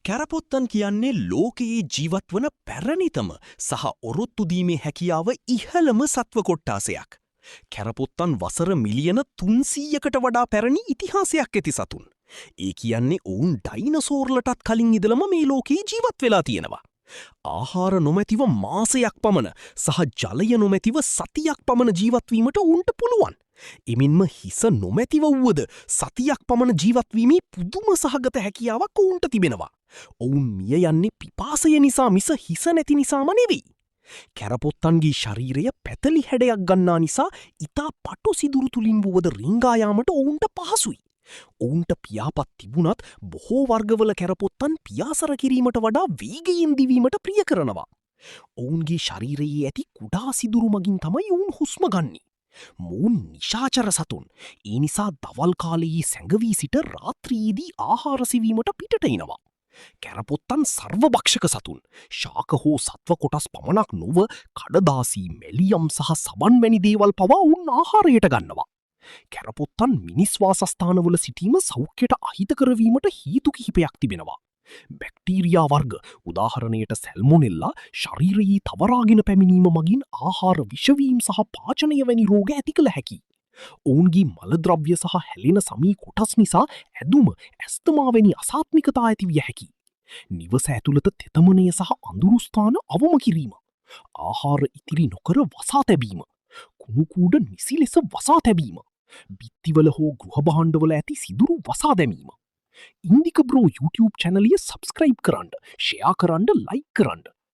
කැරපොත්තන් කියන්නේ ලෝකයේ ජීවත් වන පැරණිතම සහ ඔරොත්තු දීමේ හැකියාව ඉහළම සත්ව කොට්ටාසයක්. කැරපොත්තන් වසර මිලියන 300කට වඩා පැරණි ඉතිහාසයක් ඇති සතුන්. ඒ කියන්නේ ඔවුන් ඩයිනසෝර්ලටත් කලින් ඉඳලම මේ ලෝකයේ ජීවත් වෙලා තියෙනවා. ආහාර නොමැතිව මාසයක් පමණ සහ ජලය නොමැතිව සතියක් පමණ ජීවත්වීමට ඔවුන්ට පුළුවන්. එමින්ම හිස නොමැතිව වුවද සතියක් පමණ ජීවත්වීමේ පුදුම සහගත හැකියාවක් ඔවුන්ට තිබෙනවා. ඔවුන් මිය යන්නේ පිපාසය නිසා මිස හිස නැති නිසාම නෙවෙයි. කැරපොත්තන්ගේ ශරීරය පැතලි හැඩයක් ගන්නා නිසා ඉතා පටු සිදුරු තුලින් වුවද රිංගායාමට ඔවුන්ට පහසුයි. ඔවුන්ට පියාපත් තිබුණත් බොහෝ වර්ගවල කැරපොත්තන් පියාසර කිරීමට වඩා වේගයෙන් දිවීමට ප්‍රිය කරනවා. ඔවුන්ගේ ශරීරයේ ඇති කුඩා සිදුරු මගින් තමයි ඔවුන් හුස්ම ගන්නේ. මොවුන් නිශාචර සතුන්. ඒ නිසා දවල් කාලයේ සැඟවී සිට රාත්‍රියේදී ආහාර සෙවීමට පිටට එනවා. කැරපොත්තන් සර්වභක්ෂක සතුන්. ශාක හෝ සත්ව කොටස් පමණක් නොව කඩදාසි, මෙලියම් සහ සබන් වැනි දේවල් පවා ඔවුන් ආහාරයට ගන්නවා. කැරපොත්තන් මිනිස් වාසස්ථානවල සිටීම සෞඛ්‍යයට අහිතකර වීමට හේතු කිහිපයක් තිබෙනවා. බැක්ටීරියා වර්ග උදාහරණයට සැල්මොනෙල්ලා ශරීරයේ තවරාගෙන පැමිණීම මගින් ආහාර විෂවීම් සහ පාචනය වැනි රෝග ඇති කළ හැකි. ඔවුන්ගේ මලද්‍රව්‍ය සහ හැලෙන සමී කොටස් නිසා ඇදුම ඇස්තමා වැනි අසාත්මිකතා ඇති විය හැකි. නිවස ඇතුළත තෙතමනය සහ අඳුරුස්ථාන අවම කිරීම. ආහාර ඉතිරි නොකර වසා තැබීම. කුණුකූඩ නිසි ලෙස වසා තැබීම. බිත්තිවල හෝ ගෘහභාණ්ඩවල ඇති සිදුරු වසා දැමීම. ඉන්දික බ්‍රෝ YouTube චැනලිය සබස්ක්‍රයිබ් කරන්න, ෂෙයා කරන්න, ලයික් කරන්න.